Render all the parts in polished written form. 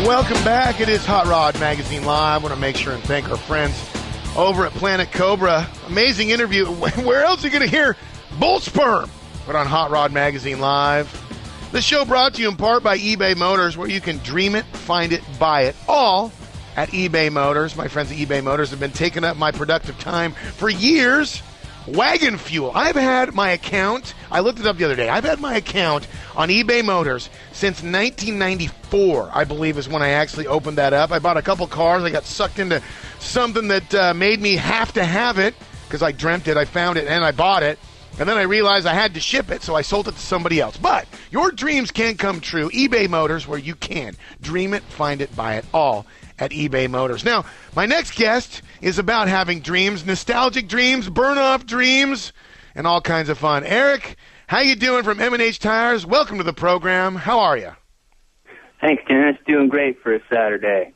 Welcome back. It is Hot Rod Magazine Live. I want to make sure and thank our friends over at Planet Cobra. Amazing interview. Where else are you going to hear bull sperm? But on Hot Rod Magazine Live. This show brought to you in part by eBay Motors, where you can dream it, find it, buy it, all at eBay Motors. My friends at eBay Motors have been taking up my productive time for years. Wagon Fuel. I've had my account, I looked it up the other day, I've had my account on eBay Motors since 1994, I believe is when I actually opened that up. I bought a couple cars. I got sucked into something that made me have to have it because I dreamt it, I found it, and I bought it. And then I realized I had to ship it, so I sold it to somebody else. But your dreams can come true. eBay Motors, where you can dream it, find it, buy it, all at eBay Motors. Now, my next guest is about having dreams, nostalgic dreams, burn-off dreams, and all kinds of fun. Eric, how you doing from M&H Tires? Welcome to the program. How are you? Thanks, Dennis. Doing great for a Saturday.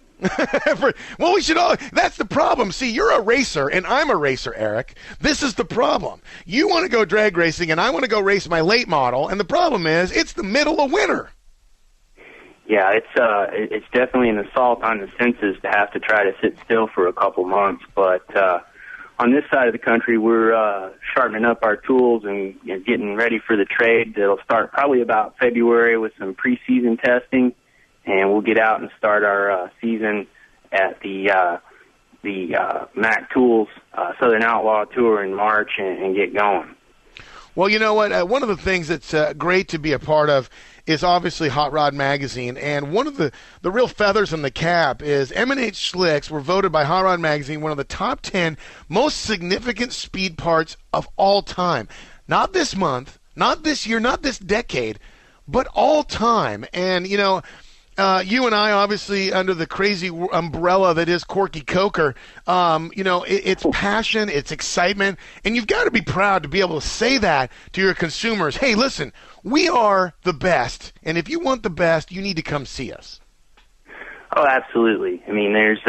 Well, we should all. That's the problem. See, you're a racer, and I'm a racer, Eric. This is the problem. You want to go drag racing, and I want to go race my late model, and the problem is it's the middle of winter. Yeah, it's definitely an assault on the senses to have to try to sit still for a couple months. But on this side of the country, we're sharpening up our tools and getting ready for the trade. It'll start probably about February with some preseason testing, and we'll get out and start our season at the Mac Tools Southern Outlaw Tour in March and get going. Well, you know what? One of the things that's great to be a part of is obviously Hot Rod Magazine, and one of the real feathers in the cap is M&H Slicks were voted by Hot Rod Magazine one of the top 10 most significant speed parts of all time. Not this month, not this year, not this decade, but all time. And, you know, you and I, obviously, under the crazy umbrella that is Corky Coker, you know, it's passion, it's excitement, and you've got to be proud to be able to say that to your consumers. Hey, listen, we are the best, and if you want the best, you need to come see us. Oh, absolutely. I mean, there's,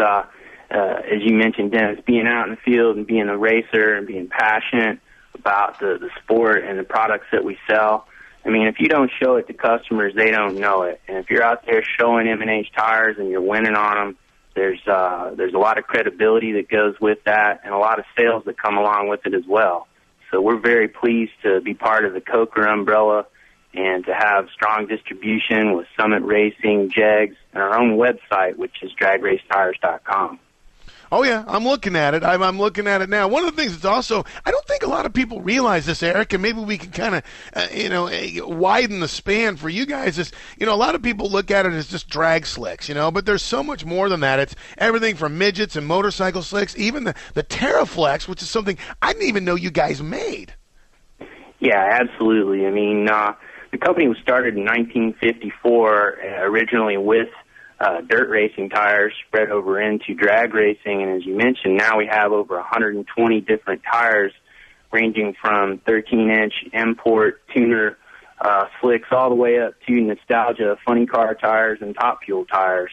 as you mentioned, Dennis, being out in the field and being a racer and being passionate about the sport and the products that we sell. I mean, if you don't show it to customers, they don't know it. And if you're out there showing M&H tires and you're winning on them, there's a lot of credibility that goes with that and a lot of sales that come along with it as well. So we're very pleased to be part of the Coker umbrella and to have strong distribution with Summit Racing, JEGS, and our own website, which is dragracetires.com. Oh, yeah, I'm looking at it. I'm looking at it now. One of the things that's also, I don't think a lot of people realize this, Eric, and maybe we can kind of, widen the span for you guys. Is, a lot of people look at it as just drag slicks, but there's so much more than that. It's everything from midgets and motorcycle slicks, even the Terraflex, which is something I didn't even know you guys made. Yeah, absolutely. I mean, the company was started in 1954, originally with dirt racing tires spread over into drag racing, and as you mentioned, now we have over 120 different tires ranging from 13-inch import tuner slicks all the way up to nostalgia funny car tires and top fuel tires.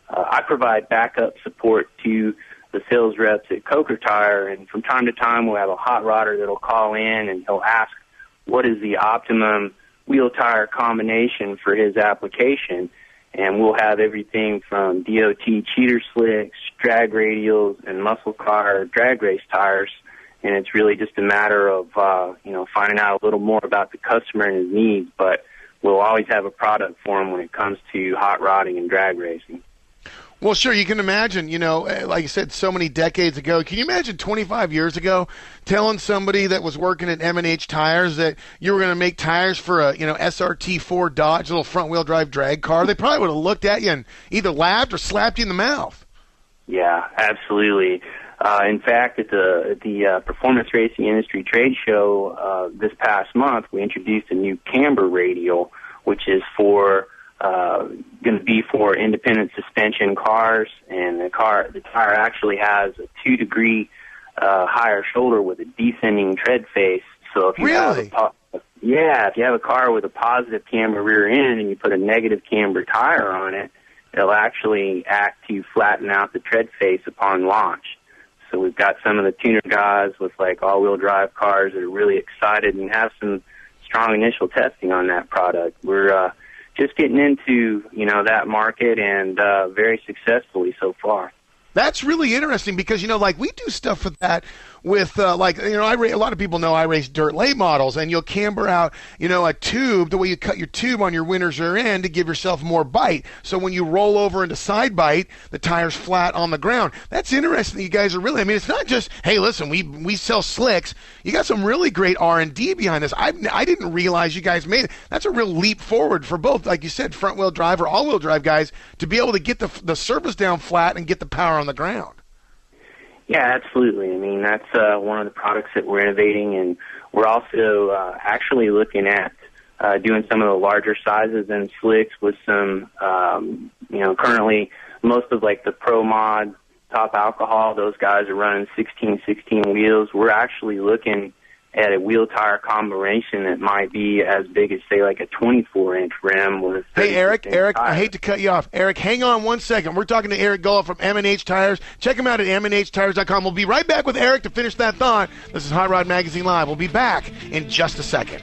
I provide backup support to the sales reps at Coker Tire, and from time to time we'll have a hot rodder that'll call in and he'll ask what is the optimum wheel tire combination for his application. And we'll have everything from DOT cheater slicks, drag radials, and muscle car drag race tires. And it's really just a matter of, finding out a little more about the customer and his needs. But we'll always have a product for him when it comes to hot rodding and drag racing. Well, sure, you can imagine, like you said, so many decades ago. Can you imagine 25 years ago telling somebody that was working at M&H Tires that you were going to make tires for a, SRT4 Dodge, little front-wheel drive drag car? They probably would have looked at you and either laughed or slapped you in the mouth. Yeah, absolutely. In fact, at the Performance Racing Industry Trade Show this past month, we introduced a new camber radial, which is going to be for independent suspension cars, and the tire actually has a 2-degree higher shoulder with a descending tread face. So if you if you have a car with a positive camber rear end and you put a negative camber tire on it, it'll actually act to flatten out the tread face upon launch. So we've got some of the tuner guys with like all-wheel drive cars that are really excited and have some strong initial testing on that product. We're just getting into, that market, and very successfully so far. That's really interesting because, like we do stuff with that with, a lot of people know I race dirt late models, and you'll camber out, a tube, the way you cut your tube on your winner's rear end to give yourself more bite. So when you roll over into side bite, the tire's flat on the ground. That's interesting. You guys are really, it's not just, hey, listen, we sell slicks. You got some really great R&D behind this. I didn't realize you guys made it. That's a real leap forward for both, like you said, front wheel drive or all wheel drive guys to be able to get the surface down flat and get the power on the ground. Yeah, absolutely. That's one of the products that we're innovating, and we're also actually looking at doing some of the larger sizes and slicks with some, currently most of like the Pro Mod, Top Alcohol, those guys are running 16 wheels. We're actually looking at a wheel tire combination that might be as big as, say, like a 24-inch rim with. Hey, Eric, I hate to cut you off. Eric, hang on 1 second. We're talking to Eric Gulla from M&H Tires. Check him out at mnhtires.com. We'll be right back with Eric to finish that thought. This is Hot Rod Magazine Live. We'll be back in just a second.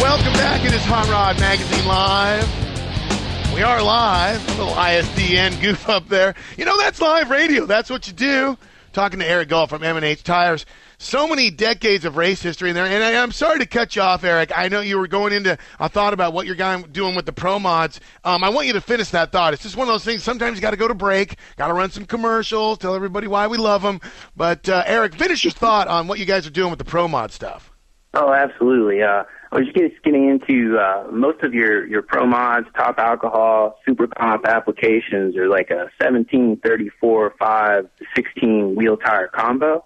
Welcome back. It is Hot Rod Magazine Live. We are live. A little ISDN goof up there. That's live radio. That's what you do. Talking to Eric Gulla from M&H Tires. So many decades of race history in there. And I'm sorry to cut you off, Eric. I know you were going into a thought about what you're doing with the Pro Mods. I want you to finish that thought. It's just one of those things. Sometimes you got to go to break, got to run some commercials, tell everybody why we love them. But, Eric, finish your thought on what you guys are doing with the Pro Mod stuff. Oh, absolutely. I was just getting into most of your Pro Mods, Top Alcohol, Super Comp applications are like a 17, 34, 5, 16 wheel tire combo.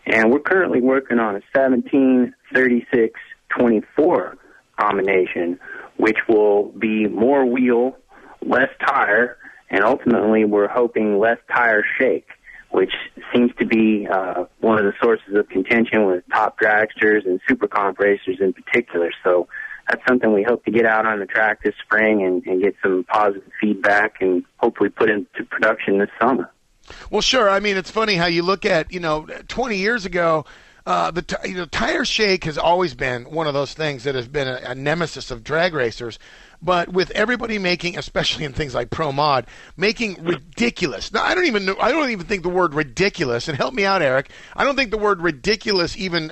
And we're currently working on a 17, 36, 24 combination, which will be more wheel, less tire, and ultimately we're hoping less tire shake, which seems to be one of the sources of contention with top dragsters and super comp racers in particular. So that's something we hope to get out on the track this spring and get some positive feedback and hopefully put into production this summer. Well, sure. It's funny how you look at, 20 years ago, tire shake has always been one of those things that has been a nemesis of drag racers. But with everybody making, especially in things like Pro Mod, making ridiculous. Now, I don't even think the word ridiculous, and help me out, Eric, I don't think the word ridiculous even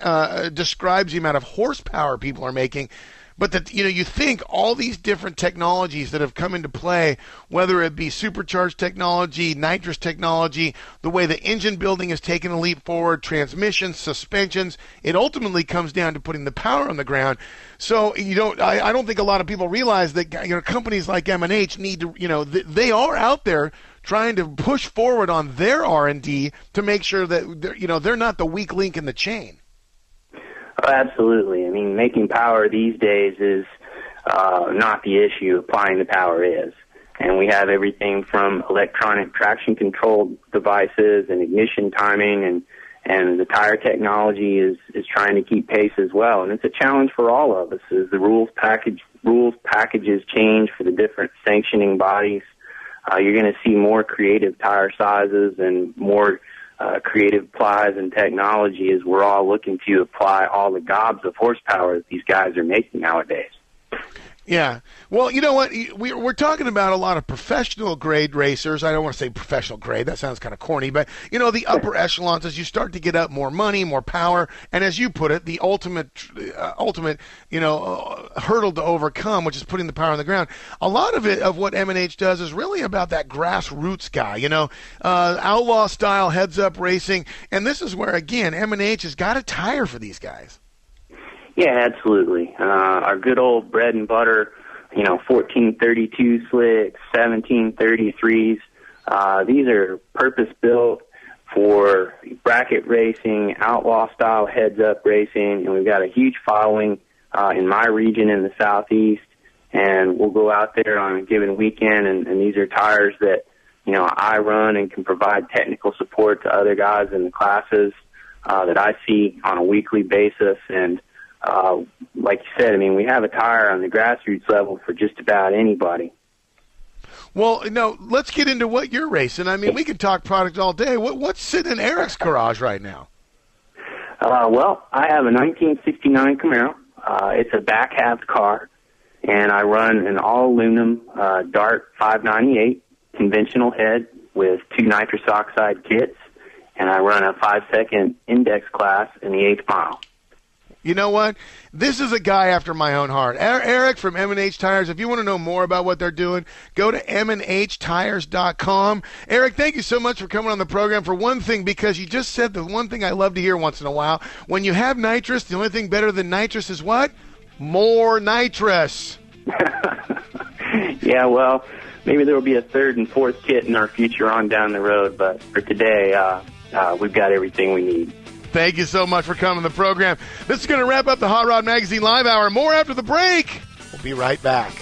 describes the amount of horsepower people are making. But that, you think all these different technologies that have come into play, whether it be supercharged technology, nitrous technology, the way the engine building has taken a leap forward, transmissions, suspensions, it ultimately comes down to putting the power on the ground. So I don't think a lot of people realize that companies like M&H need to, they are out there trying to push forward on their R&D to make sure that they're not the weak link in the chain. Oh, absolutely. Making power these days is not the issue. Applying the power is. And we have everything from electronic traction control devices and ignition timing, and the tire technology is trying to keep pace as well. And it's a challenge for all of us as the rules packages change for the different sanctioning bodies. You're going to see more creative tire sizes and more creative plies and technology as we're all looking to apply all the gobs of horsepower that these guys are making nowadays. Yeah. Well, you know what? We're talking about a lot of professional grade racers. I don't want to say professional grade. That sounds kind of corny. But, the upper echelons, as you start to get up more money, more power, and as you put it, the ultimate hurdle to overcome, which is putting the power on the ground. A lot of what M&H does is really about that grassroots guy, outlaw-style heads-up racing. And this is where, again, M&H has got a tire for these guys. Yeah, absolutely. Our good old bread and butter, 1432 slicks, 1733s. These are purpose-built for bracket racing, outlaw-style heads-up racing, and we've got a huge following in my region in the southeast. And we'll go out there on a given weekend, and these are tires that, I run and can provide technical support to other guys in the classes that I see on a weekly basis. And like you said, I mean, we have a tire on the grassroots level for just about anybody. Well, no, let's get into what you're racing. I mean, we can talk product all day. What's sitting in Eric's garage right now? Well, I have a 1969 Camaro. It's a back-halved car, and I run an all-aluminum Dart 598 conventional head with 2 nitrous oxide kits, and I run a 5-second index class in the 8th mile. You know what? This is a guy after my own heart. Eric from M&H Tires, if you want to know more about what they're doing, go to mnhtires.com. Eric, thank you so much for coming on the program. For one thing, because you just said the one thing I love to hear once in a while. When you have nitrous, the only thing better than nitrous is what? More nitrous. Yeah, well, maybe there will be a 3rd and 4th kit in our future on down the road, but for today, we've got everything we need. Thank you so much for coming to the program. This is going to wrap up the Hot Rod Magazine Live Hour. More after the break. We'll be right back.